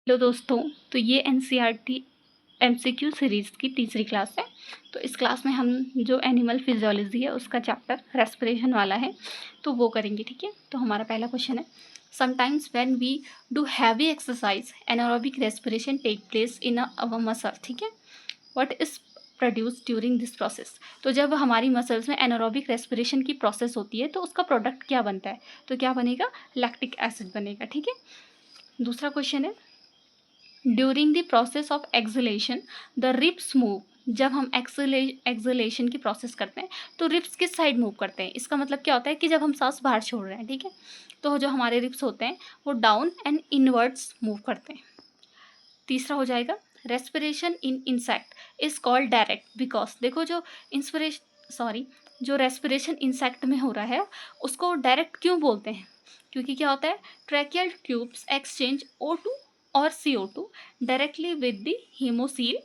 Hello दोस्तों, तो ये एनसीईआरटी एमसीक्यू सीरीज़ की तीसरी क्लास है। तो इस क्लास में हम जो एनिमल फिजियोलॉजी है उसका चैप्टर रेस्पिरेशन वाला है तो वो करेंगे। ठीक है, तो हमारा पहला क्वेश्चन है, sometimes when we do heavy exercise anaerobic respiration take place in our muscle. ठीक है, what is produce during this process. तो जब हमारी मसल्स में एनारोबिक रेस्पिरेशन की प्रोसेस होती है तो उसका प्रोडक्ट क्या बनता है, तो क्या बनेगा, लैक्टिक एसिड बनेगा। ठीक है, दूसरा क्वेश्चन है, during the process of exhalation the ribs move. जब हम एक्सलेशन की प्रोसेस करते हैं तो रिप्स किस साइड मूव करते हैं, इसका मतलब क्या होता है कि जब हम सांस बाहर छोड़ रहे हैं, ठीक है, तो जो हमारे रिप्स होते हैं वो डाउन एंड इनवर्ड्स मूव करते हैं। तीसरा हो जाएगा, respiration in insect is called direct because, देखो जो जो रेस्पिरेशन इंसेक्ट में हो रहा है उसको डायरेक्ट क्यों बोलते हैं, क्योंकि क्या होता है, ट्रैकियल ट्यूब्स एक्सचेंज O2 और CO2 directly with the haemocoel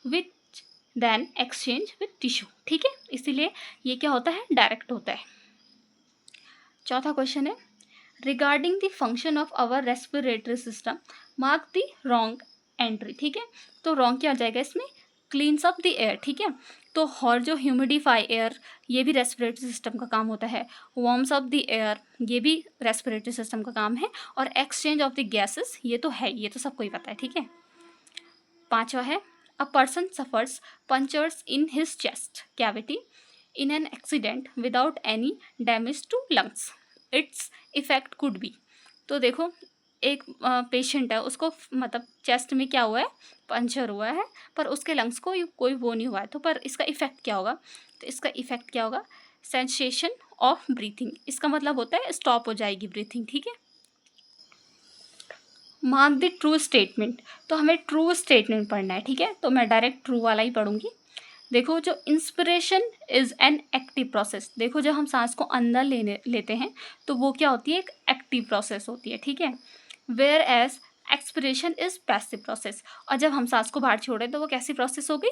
which then exchange with tissue. ठीक है, इसीलिए ये क्या होता है, डायरेक्ट होता है। चौथा क्वेश्चन है, regarding the function of our respiratory system mark the wrong entry. ठीक है, तो रॉन्ग क्या आ जाएगा इसमें, क्लीन्स अप द एयर। ठीक है, तो और जो ह्यूमिडिफाई एयर ये भी रेस्पिरेटरी सिस्टम का काम होता है, वार्म्स अप द एयर ये भी रेस्पिरेटरी सिस्टम का काम है, और एक्सचेंज ऑफ द गैसेस ये तो है, ये तो सबको ही पता है। ठीक है, पांचवा है, a person suffers punctures in his chest cavity in an accident without any damage to lungs, its effect could be. तो देखो एक पेशेंट है, उसको मतलब चेस्ट में क्या हुआ है, पंचर हुआ है, पर उसके लंग्स को कोई वो नहीं हुआ है, तो पर इसका इफेक्ट क्या होगा, तो इसका इफेक्ट क्या होगा, सेंसेशन ऑफ ब्रीथिंग, इसका मतलब होता है स्टॉप हो जाएगी ब्रीथिंग। ठीक है, मार्क द ट्रू स्टेटमेंट, तो हमें ट्रू स्टेटमेंट पढ़ना है। ठीक है, तो मैं डायरेक्ट ट्रू वाला ही पढ़ूंगी। देखो जो inspiration is an active process, देखो जब हम सांस को अंदर लेते हैं तो वो क्या होती है, एक एक्टिव प्रोसेस होती है। ठीक है, whereas expiration is passive process, और जब हम सांस को बाहर छोड़े तो वो कैसी प्रोसेस हो गई,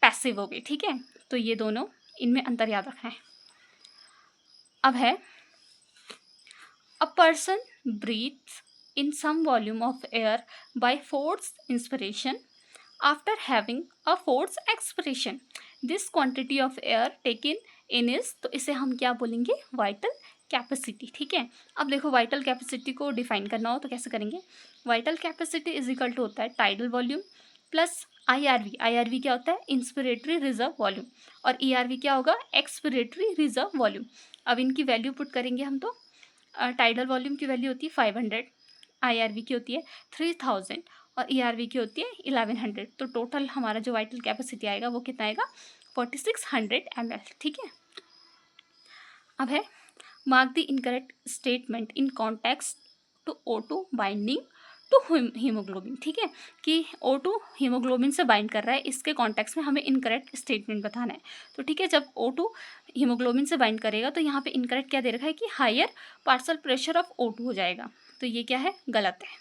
पैसिव हो गई। ठीक है, तो ये दोनों, इनमें अंतर याद रखना है। अब है, a person breathes in some volume of air by forced inspiration after having a forced expiration. This quantity of air taken in is, तो इसे हम क्या बोलेंगे, वाइटल कैपेसिटी। ठीक है, अब देखो वाइटल कैपेसिटी को डिफाइन करना हो तो कैसे करेंगे, vital capacity is equal to होता है tidal volume plus IRV। IRV क्या होता है, इंस्पिरेटरी रिजर्व वॉल्यूम, और ERV क्या होगा, एक्सपिरेटरी रिजर्व वॉल्यूम। अब इनकी वैल्यू पुट करेंगे हम तो टाइडल वॉल्यूम की वैल्यू होती है 500, IRV की होती है 3000 और ERV की होती है 1100। तो टोटल हमारा जो वाइटल कैपेसिटी आएगा वो कितना आएगा, 4600 ml। ठीक है, अब है, mark the incorrect statement in context to O2 binding to haemoglobin. ठीक है, कि O2 हीमोग्लोबिन से बाइंड कर रहा है, इसके कॉन्टेक्स्ट में हमें इनकरेक्ट स्टेटमेंट बताना है। तो ठीक है, जब O2 हीमोग्लोबिन से बाइंड करेगा तो यहाँ पे इनकरेक्ट क्या दे रखा है कि higher partial pressure of O2 हो जाएगा, तो ये क्या है, गलत है।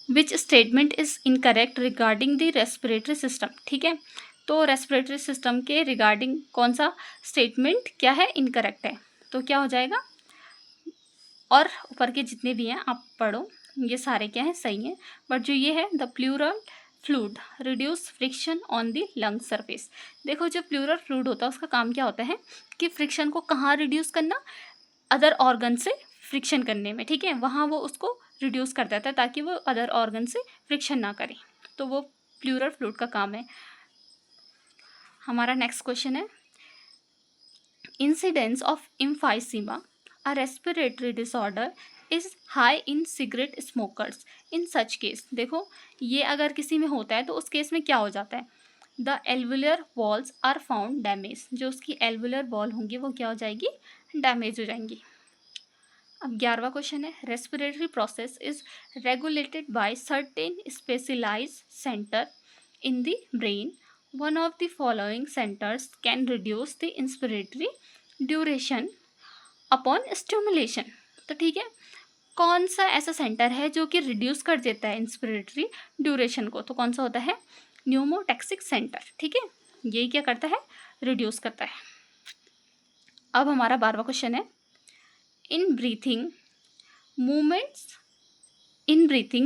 Which statement is incorrect regarding the respiratory system. ठीक है, तो रेस्पिरेटरी सिस्टम के रिगार्डिंग कौन सा स्टेटमेंट क्या है, इनकरेक्ट है, तो क्या हो जाएगा, और ऊपर के जितने भी हैं आप पढ़ो, ये सारे क्या हैं, सही हैं, बट जो ये है, the pleural fluid reduce friction on the lung surface. देखो जो प्लूरल फ्लूइड होता है उसका काम क्या होता है कि फ्रिक्शन को कहाँ रिड्यूस करना, अदर ऑर्गन से फ्रिक्शन करने में। ठीक है, वहाँ वो उसको रिड्यूस कर देता है ताकि वो अदर ऑर्गन से फ्रिक्शन ना करे, तो वो प्लूरल फ्लूइड का काम है। हमारा नेक्स्ट क्वेश्चन है, incidence of emphysema a respiratory disorder is high in cigarette smokers in such case. देखो ये अगर किसी में होता है तो उस केस में क्या हो जाता है, the alveolar walls are found damage, जो उसकी एल्वुलर वॉल होंगी वो क्या हो जाएगी, डैमेज हो जाएंगी। अब 11वां क्वेश्चन है, respiratory process is regulated by certain specialised centre in the brain, one of the following centres can reduce the inspiratory duration upon stimulation. तो ठीक है, कौन सा ऐसा सेंटर है जो कि रिड्यूस कर देता है इंस्पिरेटरी ड्यूरेशन को, तो कौन सा होता है, न्यूमोटैक्सिक सेंटर। ठीक है, ये क्या करता है, रिड्यूस करता है। अब हमारा 12वां क्वेश्चन है, in breathing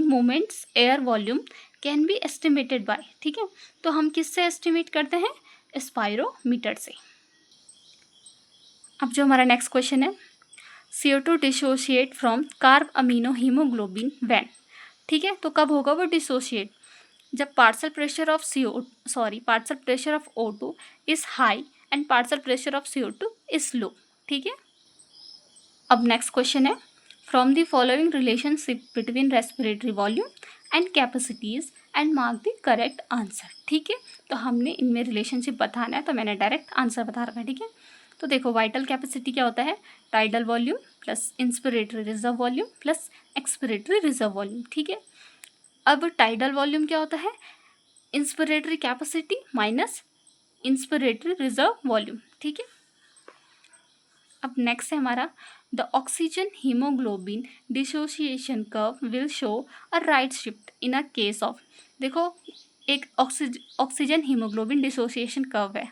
movements air volume can be estimated by, ठीक है। तो हम किससे एस्टिमेट करते हैं? स्पायरोमीटर से। अब जो हमारा नेक्स्ट क्वेश्चन है, CO2 dissociate from carb amino haemoglobin when, ठीक है। तो कब होगा वो डिसोशिएट? जब partial pressure of O2 is high and partial pressure of CO2 is low, ठीक है। अब नेक्स्ट क्वेश्चन है, from the following relationship between respiratory volume and capacities and mark the correct answer, ठीक है। तो हमने इनमें रिलेशनशिप बताना है, तो मैंने डायरेक्ट आंसर बता रखा है, ठीक है। तो देखो, वाइटल कैपेसिटी क्या होता है? Tidal volume plus inspiratory reserve volume plus expiratory reserve volume, ठीक है। अब टाइडल वॉल्यूम क्या होता है? Inspiratory capacity minus inspiratory reserve volume, ठीक है। अब नेक्स्ट है हमारा, the oxygen haemoglobin dissociation curve will show a right shift in a case of, देखो एक ऑक्सीजन हीमोग्लोबिन डिसोसिएशन कर्व है,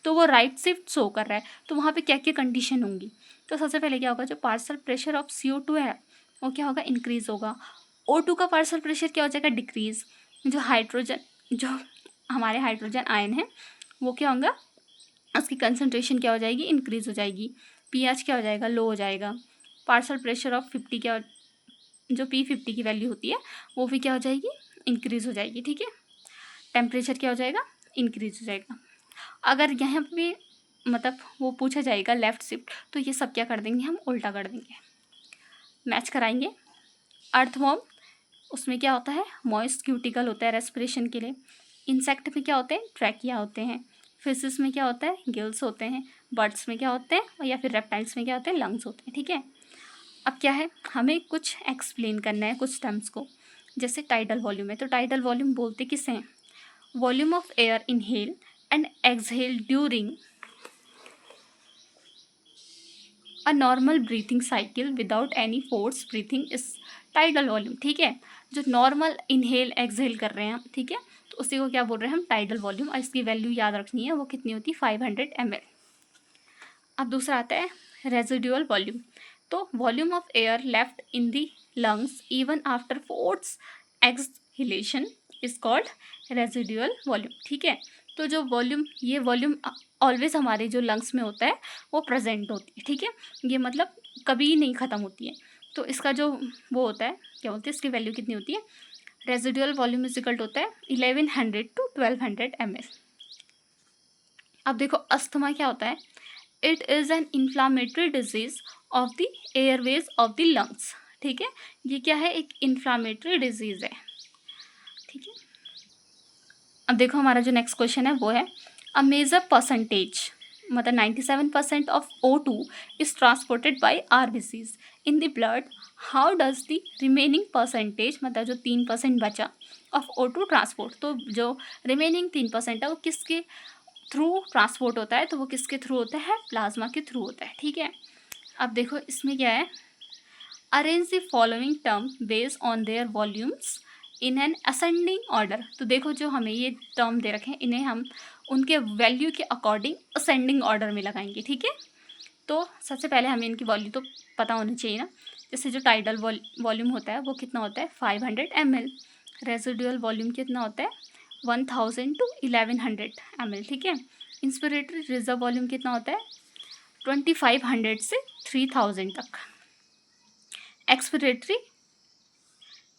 तो वो राइट शिफ्ट शो कर रहा है, तो वहाँ पे क्या क्या कंडीशन होंगी? तो सबसे पहले क्या होगा, जो पार्शियल प्रेशर ऑफ CO2 है वो क्या होगा? इंक्रीज होगा। O2 का पार्शियल प्रेशर क्या हो जाएगा? डिक्रीज। जो हमारे हाइड्रोजन आयन है वो क्या होगा? उसकी कंसंट्रेशन क्या हो जाएगी? इंक्रीज हो जाएगी। pH क्या हो जाएगा? लो हो जाएगा। पार्शियल प्रेशर ऑफ 50 क्या, जो P50 की वैल्यू होती है वो भी क्या हो जाएगी? इंक्रीज हो जाएगी, ठीक है। टेम्परेचर क्या हो जाएगा? इंक्रीज हो जाएगा। अगर यहाँ पे मतलब वो पूछा जाएगा लेफ्ट शिफ्ट, तो ये सब क्या कर देंगे? हम उल्टा कर देंगे, मैच कराएंगे। अर्थवॉर्म, उसमें क्या होता है? मॉइस्ट क्यूटिकल होता है रेस्पिरेशन के लिए। इंसेक्ट में क्या होते हैं? ट्रैकिया होते हैं। फिशेस में क्या होता है? गिल्स होते हैं। बर्ड्स में क्या होते हैं, और या फिर रेप्टाइल्स में क्या होते हैं? लंग्स होते हैं, ठीक है। अब क्या है, हमें कुछ एक्सप्लेन करना है कुछ टर्म्स को। जैसे टाइडल वॉल्यूम है, तो टाइडल वॉल्यूम बोलते किसे हैं? Volume of air inhale and exhale during a normal breathing cycle without any force breathing is tidal volume, ठीक है। जो नॉर्मल इनहेल एक्सहेल कर रहे हैं हम, ठीक है, तो उसी को क्या बोल रहे हैं हम? Tidal volume. और इसकी वैल्यू याद रखनी है, वो कितनी होती है? 500 ml। अब दूसरा आता है रेजिडुअल वॉल्यूम। तो volume of air left in the lungs even after force exhalation is called residual volume, ठीक है। तो जो वॉल्यूम, ये वॉल्यूम ऑलवेज हमारे जो लंग्स में होता है वो प्रेजेंट होती है, ठीक है। ये मतलब कभी नहीं ख़त्म होती है। तो इसका जो वो होता है, क्या बोलते हैं, इसकी वैल्यू कितनी होती है? रेजिडुअल वॉल्यूम इजिकल्ट होता है 1100 to 1200 ml। अब देखो, अस्थमा क्या होता है? It is an inflammatory disease of the Airways of the lungs, ठीक है। ये क्या है? एक इन्फ्लामेटरी डिजीज है, ठीक है। अब देखो, हमारा जो नेक्स्ट क्वेश्चन है वो है, अ मेजर परसेंटेज, मतलब 97% of O2 is transported by RBCs in the blood, how does the remaining percentage, मतलब जो 3% बचा ऑफ O2 ट्रांसपोर्ट, तो जो रिमेनिंग 3% है वो किसके थ्रू ट्रांसपोर्ट होता है? तो वो किसके थ्रू होता है? प्लाज्मा के थ्रू होता है, ठीक है। अब देखो, इसमें क्या है, arrange the following term based on their volumes in an ascending order. तो देखो, जो हमें ये टर्म दे रखे हैं, इन्हें हम उनके वैल्यू के अकॉर्डिंग असेंडिंग ऑर्डर में लगाएंगे, ठीक है। तो सबसे पहले हमें इनकी वॉल्यू तो पता होनी चाहिए ना। जैसे जो टाइडल वॉल्यूम होता है वो कितना होता है? 500 ml। रेजिडुअल वॉल्यूम कितना होता है? 1000 to 1100 ml, ठीक है। इंस्पिरेटरी रिजर्व वॉल्यूम कितना होता है? 2500 से 3000 तक। एक्सपिरेटरी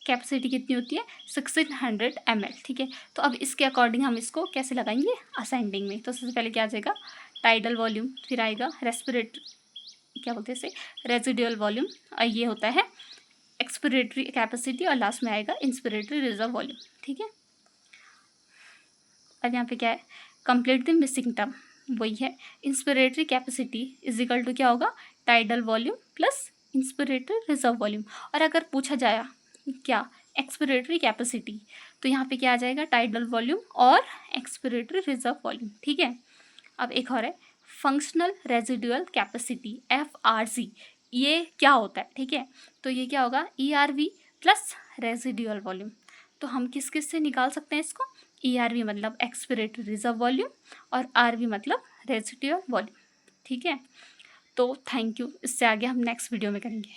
कैपेसिटी कितनी होती है? 1600 ml, ठीक है। तो अब इसके अकॉर्डिंग हम इसको कैसे लगाएंगे? असेंडिंग में। तो सबसे पहले क्या आ जाएगा? टाइडल वॉल्यूम, फिर आएगा रेस्पिरेटरी, क्या बोलते हैं इसे? रेजिडुअल वॉल्यूम, और ये होता है एक्सपिरेटरी कैपेसिटी, और लास्ट में आएगा इंस्पिरेटरी रिजर्व वॉल्यूम, ठीक है। अब यहाँ पे क्या है? कंप्लीट द मिसिंग टर्म, वही है inspiratory capacity is equal to क्या होगा? Tidal volume plus inspiratory reserve volume. और अगर पूछा जाए क्या एक्सपिरेटरी कैपेसिटी, तो यहाँ पे क्या आ जाएगा? टाइडल वॉल्यूम और एक्सपिरेटरी रिजर्व वॉल्यूम, ठीक है। अब एक और है फंक्शनल रेजिडुअल कैपेसिटी, FRC। ये क्या होता है, ठीक है। तो ये क्या होगा? ERV plus residual volume. तो हम किस किस से निकाल सकते हैं इसको? ERV मतलब एक्सपिरेटरी रिजर्व वॉल्यूम, और RV मतलब रेजिडुअल वॉल्यूम, ठीक है। तो थैंक यू। इससे आगे हम नेक्स्ट वीडियो में करेंगे।